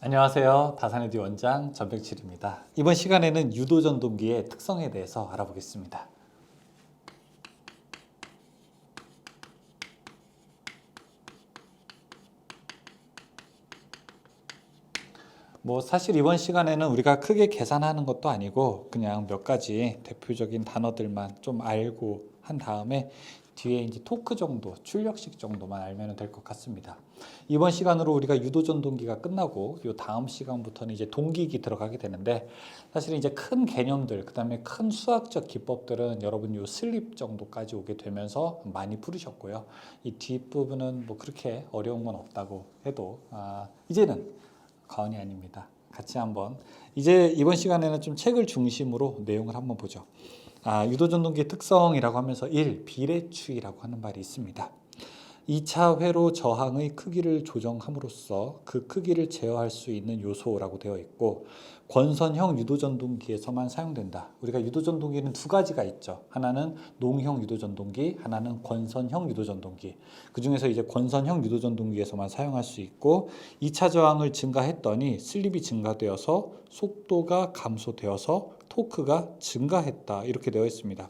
안녕하세요. 다산에듀 원장 전백칠입니다. 이번 시간에는 유도전동기의 특성에 대해서 알아보겠습니다. 사실 이번 시간에는 우리가 크게 계산하는 것도 아니고 그냥 몇 가지 대표적인 단어들만 좀 알고 한 다음에 뒤에 이제 토크 정도, 출력식 정도만 알면 될 것 같습니다. 이번 시간으로 우리가 유도전동기가 끝나고 요 다음 시간부터는 이제 동기기 들어가게 되는데, 사실은 이제 큰 개념들, 그다음에 큰 수학적 기법들은 여러분 요 슬립 정도까지 오게 되면서 많이 풀으셨고요. 이 뒷부분은 그렇게 어려운 건 없다고 해도 이제는 과언이 아닙니다. 같이 한번 이제 이번 시간에는 좀 책을 중심으로 내용을 한번 보죠. 유도전동기의 특성이라고 하면서 1. 비례추이라고 하는 말이 있습니다. 2차 회로 저항의 크기를 조정함으로써 그 크기를 제어할 수 있는 요소라고 되어 있고, 권선형 유도전동기에서만 사용된다. 우리가 유도전동기는 두 가지가 있죠. 하나는 농형 유도전동기, 하나는 권선형 유도전동기. 그 중에서 이제 권선형 유도전동기에서만 사용할 수 있고, 2차 저항을 증가했더니 슬립이 증가되어서 속도가 감소되어서 토크가 증가했다, 이렇게 되어 있습니다.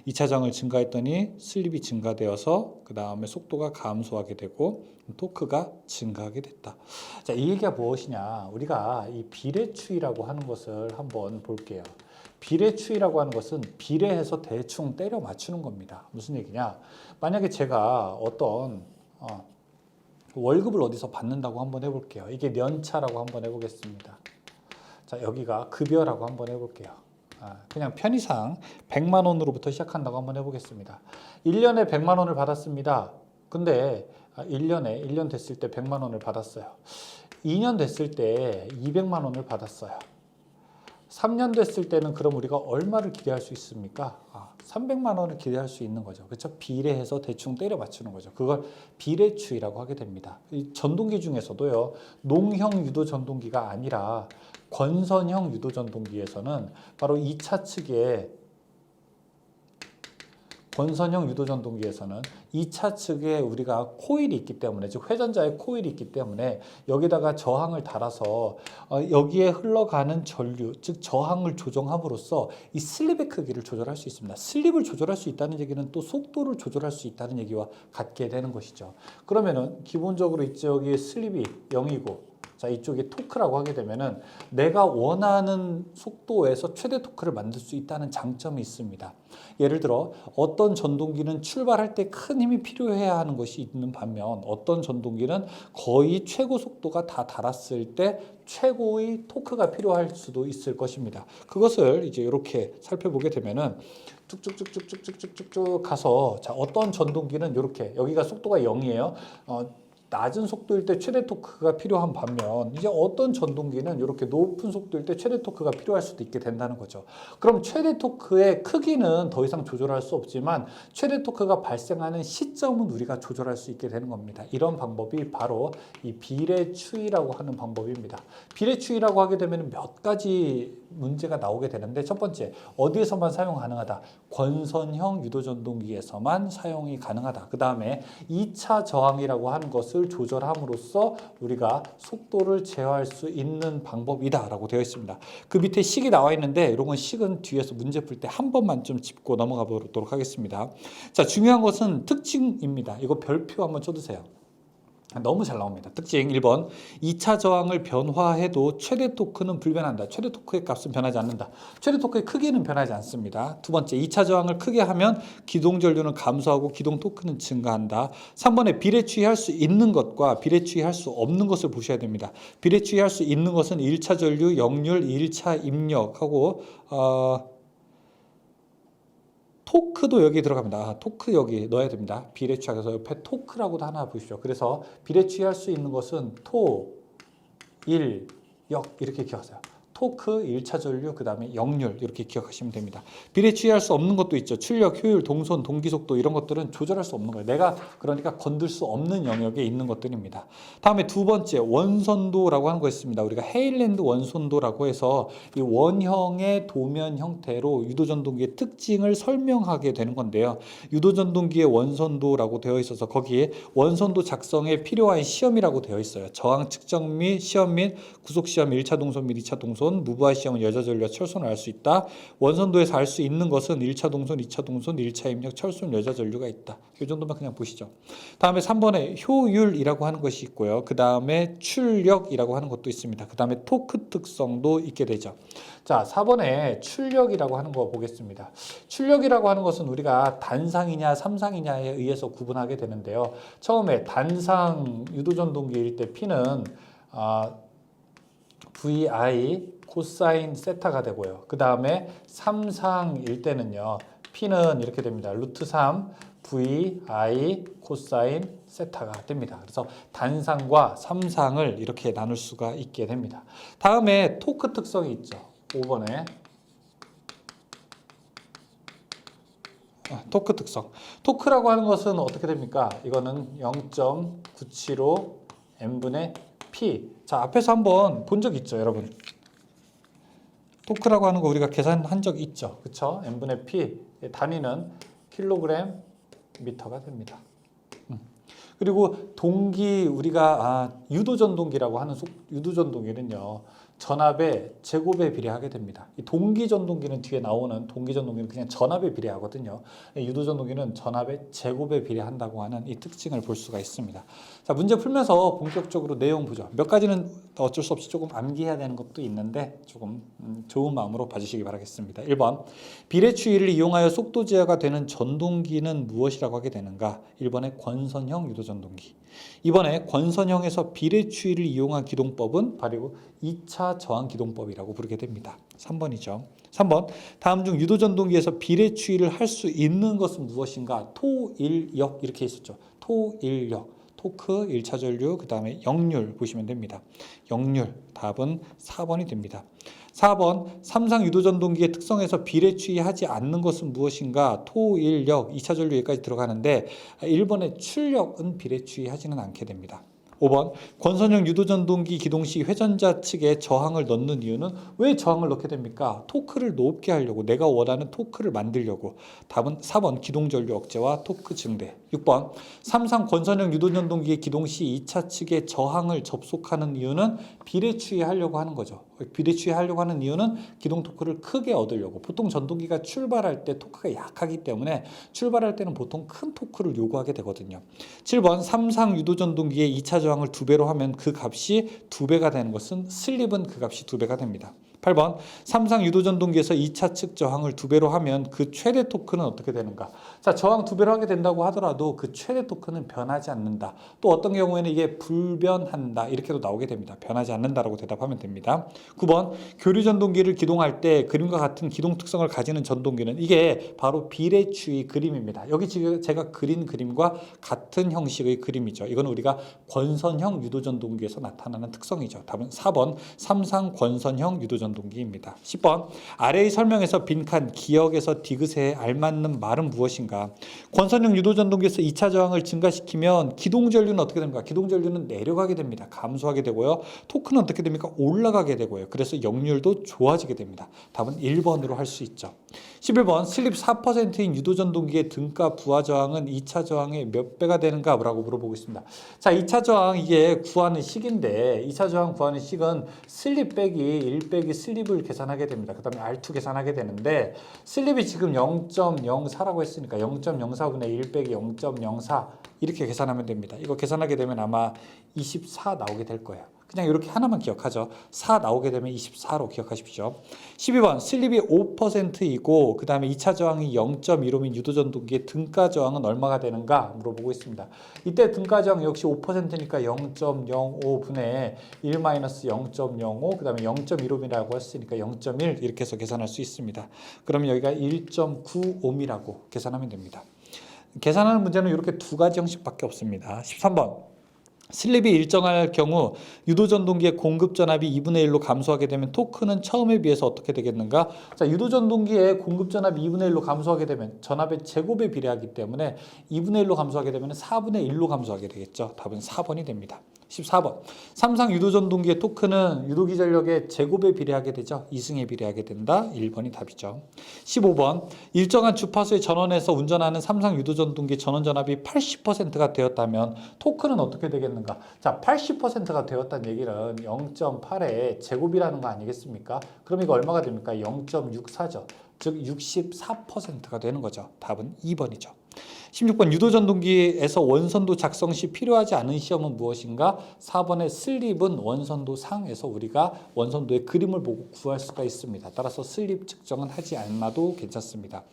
2차 저항을 증가했더니 슬립이 증가되어서 그 다음에 속도가 감소하게 되고 토크가 증가하게 됐다. 자, 이 얘기가 무엇이냐? 우리가 이 비례추이라고 하는 것을 한번 볼게요. 비례추이라고 하는 것은 비례해서 대충 때려 맞추는 겁니다. 무슨 얘기냐? 만약에 제가 어떤 월급을 어디서 받는다고 한번 해볼게요. 이게 년차라고 한번 해보겠습니다. 자, 여기가 급여라고 한번 해볼게요. 그냥 편의상 100만 원으로부터 시작한다고 한번 해보겠습니다. 1년에 100만 원을 받았습니다. 근데 1년 됐을 때 100만 원을 받았어요. 2년 됐을 때 200만 원을 받았어요. 3년 됐을 때는 그럼 우리가 얼마를 기대할 수 있습니까? 300만 원을 기대할 수 있는 거죠. 그렇죠? 비례해서 대충 때려 맞추는 거죠. 그걸 비례추이라고 하게 됩니다. 이 전동기 중에서도요, 농형 유도 전동기가 아니라 권선형 유도 전동기에서는 바로 2차 측에 권선형 유도전동기에서는 2차 측에 우리가 코일이 있기 때문에, 즉 회전자의 코일이 있기 때문에 여기다가 저항을 달아서 여기에 흘러가는 전류, 즉 저항을 조정함으로써 이 슬립의 크기를 조절할 수 있습니다. 슬립을 조절할 수 있다는 얘기는 또 속도를 조절할 수 있다는 얘기와 같게 되는 것이죠. 그러면은 기본적으로 이쪽에 슬립이 0이고 자, 이쪽에 토크라고 하게 되면은 내가 원하는 속도에서 최대 토크를 만들 수 있다는 장점이 있습니다. 예를 들어 어떤 전동기는 출발할 때 큰 힘이 필요해야 하는 것이 있는 반면, 어떤 전동기는 거의 최고 속도가 다 달았을 때 최고의 토크가 필요할 수도 있을 것입니다. 그것을 이제 이렇게 살펴보게 되면은 쭉쭉쭉쭉쭉쭉쭉 가서, 자, 어떤 전동기는 이렇게 여기가 속도가 0이에요. 낮은 속도일 때 최대 토크가 필요한 반면, 이제 어떤 전동기는 이렇게 높은 속도일 때 최대 토크가 필요할 수도 있게 된다는 거죠. 그럼 최대 토크의 크기는 더 이상 조절할 수 없지만 최대 토크가 발생하는 시점은 우리가 조절할 수 있게 되는 겁니다. 이런 방법이 바로 이 비례추이라고 하는 방법입니다. 비례추이라고 하게 되면 몇 가지 문제가 나오게 되는데, 첫 번째, 어디에서만 사용 가능하다? 권선형 유도전동기에서만 사용이 가능하다. 그 다음에 2차 저항이라고 하는 것을 조절함으로써 우리가 속도를 제어할 수 있는 방법이다 라고 되어 있습니다. 그 밑에 식이 나와 있는데 이런 건 식은 뒤에서 문제 풀 때 한 번만 좀 짚고 넘어가 보도록 하겠습니다. 자, 중요한 것은 특징입니다. 이거 별표 한번 쳐두세요. 너무 잘 나옵니다. 특징 1번, 2차 저항을 변화해도 최대 토크는 불변한다. 최대 토크의 값은 변하지 않는다. 최대 토크의 크기는 변하지 않습니다. 두 번째, 2차 저항을 크게 하면 기동 전류는 감소하고 기동 토크는 증가한다. 3번에 비례추이할 수 있는 것과 비례추이할 수 없는 것을 보셔야 됩니다. 비례추이할 수 있는 것은 1차 전류, 역률, 1차 입력하고 토크도 여기 들어갑니다. 토크 여기 넣어야 됩니다. 비례추이해서 옆에 토크라고도 하나 보십시오. 그래서 비례추이할 수 있는 것은 토, 일, 역 이렇게 기억하세요. 토크, 1차 전류, 그 다음에 역률 이렇게 기억하시면 됩니다. 비례 추이할 수 없는 것도 있죠. 출력, 효율, 동선, 동기속도 이런 것들은 조절할 수 없는 거예요. 내가 그러니까 건들 수 없는 영역에 있는 것들입니다. 다음에 두 번째 원선도라고 하는 거 있습니다. 우리가 헤일랜드 원선도라고 해서 이 원형의 도면 형태로 유도전동기의 특징을 설명하게 되는 건데요. 유도전동기의 원선도라고 되어 있어서 거기에 원선도 작성에 필요한 시험이라고 되어 있어요. 저항 측정 및 시험 및 구속시험 1차 동선 및 2차 동선, 무부하 시험은 여자 전류와 철선을 알 수 있다. 원선도에서 알 수 있는 것은 1차 동선, 2차 동선, 1차 입력, 철선, 여자 전류가 있다. 이 정도만 그냥 보시죠. 다음에 3번에 효율이라고 하는 것이 있고요. 그 다음에 출력이라고 하는 것도 있습니다. 그 다음에 토크 특성도 있게 되죠. 자, 4번에 출력이라고 하는 거 보겠습니다. 출력이라고 하는 것은 우리가 단상이냐 삼상이냐에 의해서 구분하게 되는데요. 처음에 단상 유도전동기일 때 P는 VI 코사인 세타가 되고요. 그 다음에 삼상일 때는요. P는 이렇게 됩니다. 루트 3 VI 코사인 세타가 됩니다. 그래서 단상과 삼상을 이렇게 나눌 수가 있게 됩니다. 다음에 토크 특성이 있죠. 5번에 토크 특성. 토크라고 하는 것은 어떻게 됩니까? 이거는 0.975 n분의 P. 자, 앞에서 한번 본 적 있죠, 여러분? 토크라고 하는 거 우리가 계산한 적 있죠. 그쵸? n분의 P. 단위는 킬로그램 미터가 됩니다. 그리고 동기 우리가 유도전동기라고 하는 유도전동기는요. 전압의 제곱에 비례하게 됩니다. 이 동기전동기는 뒤에 나오는 동기전동기는 그냥 전압에 비례하거든요. 유도전동기는 전압의 제곱에 비례한다고 하는 이 특징을 볼 수가 있습니다. 자, 문제 풀면서 본격적으로 내용 보죠. 몇 가지는 어쩔 수 없이 조금 암기해야 되는 것도 있는데 조금 좋은 마음으로 봐주시기 바라겠습니다. 1번 비례추이를 이용하여 속도 제어가 되는 전동기는 무엇이라고 하게 되는가? 1번에 권선형 유도전동기. 2번에 권선형에서 비례추이를 이용한 기동법은 바로 2차 저항기동법이라고 부르게 됩니다. 3번이죠. 3번 다음 중 유도전동기에서 비례추이를 할 수 있는 것은 무엇인가? 토일력 이렇게 있었죠. 토일력. 토크, 1차 전류, 그 다음에 역률 보시면 됩니다. 역률, 답은 4번이 됩니다. 4번, 삼상 유도전동기의 특성에서 비례추이하지 않는 것은 무엇인가? 토일력, 2차 전류 여기까지 들어가는데 1번의 출력은 비례추이하지는 않게 됩니다. 5번, 권선형 유도전동기 기동 시 회전자 측에 저항을 넣는 이유는 왜 저항을 넣게 됩니까? 토크를 높게 하려고, 내가 원하는 토크를 만들려고. 답은 4번, 기동전류 억제와 토크 증대. 6번, 삼상 권선형 유도전동기의 기동 시 2차 측에 저항을 접속하는 이유는 비례추이하려고 하는 거죠. 비례추이하려고 하는 이유는 기동 토크를 크게 얻으려고. 보통 전동기가 출발할 때 토크가 약하기 때문에 출발할 때는 보통 큰 토크를 요구하게 되거든요. 7번, 삼상 유도전동기의 2차 저항을 2배로 하면 그 값이 2배가 되는 것은 슬립은 그 값이 2배가 됩니다. 8번, 삼상 유도전동기에서 2차 측 저항을 2배로 하면 그 최대 토크는 어떻게 되는가? 자, 저항 2배로 하게 된다고 하더라도 그 최대 토크는 변하지 않는다. 또 어떤 경우에는 이게 불변한다. 이렇게도 나오게 됩니다. 변하지 않는다라고 대답하면 됩니다. 9번, 교류전동기를 기동할 때 그림과 같은 기동 특성을 가지는 전동기는 이게 바로 비례추이 그림입니다. 여기 지금 제가 그린 그림과 같은 형식의 그림이죠. 이건 우리가 권선형 유도전동기에서 나타나는 특성이죠. 답은 4번, 삼상 권선형 유도전동기. 동기입니다. 10번 아래의 설명에서 빈칸 기역에서 디귿에 알맞는 말은 무엇인가? 권선형 유도전동기에서 2차 저항을 증가시키면 기동전류는 어떻게 됩니까? 기동전류는 내려가게 됩니다. 감소하게 되고요. 토크는 어떻게 됩니까? 올라가게 되고요. 그래서 역률도 좋아지게 됩니다. 답은 1번으로 할 수 있죠. 11번 슬립 4%인 유도전동기의 등가 부하 저항은 2차 저항의 몇 배가 되는가? 라고 물어보고 있습니다. 자, 2차 저항 이게 구하는 식인데 2차 저항 구하는 식은 슬립 빼기 1 빼기 슬립을 계산하게 됩니다. 그 다음에 R2 계산하게 되는데 슬립이 지금 0.04라고 했으니까 0.04분의 1 빼기 0.04 이렇게 계산하면 됩니다. 이거 계산하게 되면 아마 24 나오게 될 거예요. 그냥 이렇게 하나만 기억하죠. 4 나오게 되면 24로 기억하십시오. 12번 슬립이 5%이고 그 다음에 2차 저항이 0.15인 유도전동기의 등가 저항은 얼마가 되는가 물어보고 있습니다. 이때 등가 저항 역시 5%니까 0.05분의 1-0.05 그 다음에 0.15이라고 했으니까 0.1 이렇게 해서 계산할 수 있습니다. 그러면 여기가 1.95이라고 계산하면 됩니다. 계산하는 문제는 이렇게 두 가지 형식밖에 없습니다. 13번 슬립이 일정할 경우 유도전동기의 공급전압이 2분의 1로 감소하게 되면 토크는 처음에 비해서 어떻게 되겠는가? 자, 유도전동기의 공급전압이 2분의 1로 감소하게 되면 전압의 제곱에 비례하기 때문에 2분의 1로 감소하게 되면 4분의 1로 감소하게 되겠죠. 답은 4번이 됩니다. 14번. 삼상 유도전동기의 토크는 유도기 전력의 제곱에 비례하게 되죠. 이승에 비례하게 된다. 1번이 답이죠. 15번. 일정한 주파수의 전원에서 운전하는 삼상 유도전동기 전원 전압이 80%가 되었다면 토크는 어떻게 되겠는가? 자, 80%가 되었다는 얘기는 0.8의 제곱이라는 거 아니겠습니까? 그럼 이거 얼마가 됩니까? 0.64죠. 즉 64%가 되는 거죠. 답은 2번이죠. 16번 유도전동기에서 원선도 작성 시 필요하지 않은 시험은 무엇인가? 4번의 슬립은 원선도 상에서 우리가 원선도의 그림을 보고 구할 수가 있습니다. 따라서 슬립 측정은 하지 않아도 괜찮습니다.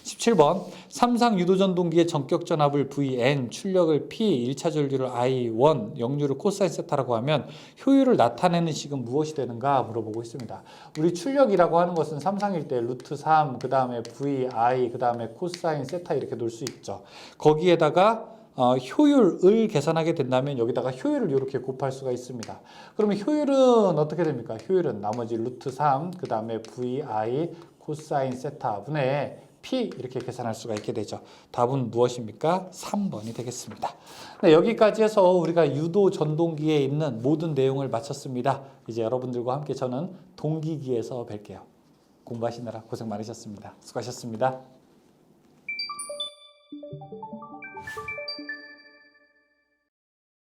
17번 삼상 유도전동기의 전격 전압을 Vn, 출력을 P, 1차 전류를 I1, 역류를 코사인 세타라고 하면 효율을 나타내는 식은 무엇이 되는가 물어보고 있습니다. 우리 출력이라고 하는 것은 삼상일 때 루트 3, 그 다음에 V, I, 그 다음에 코사인 세타 이렇게 놓을 수 있죠. 거기에다가 효율을 계산하게 된다면 여기다가 효율을 이렇게 곱할 수가 있습니다. 그러면 효율은 어떻게 됩니까? 효율은 나머지 루트 3, 그 다음에 VI 코사인 세타 분의 P 이렇게 계산할 수가 있게 되죠. 답은 무엇입니까? 3번이 되겠습니다. 네, 여기까지 해서 우리가 유도 전동기에 있는 모든 내용을 마쳤습니다. 이제 여러분들과 함께 저는 동기기에서 뵐게요. 공부하시느라 고생 많으셨습니다. 수고하셨습니다.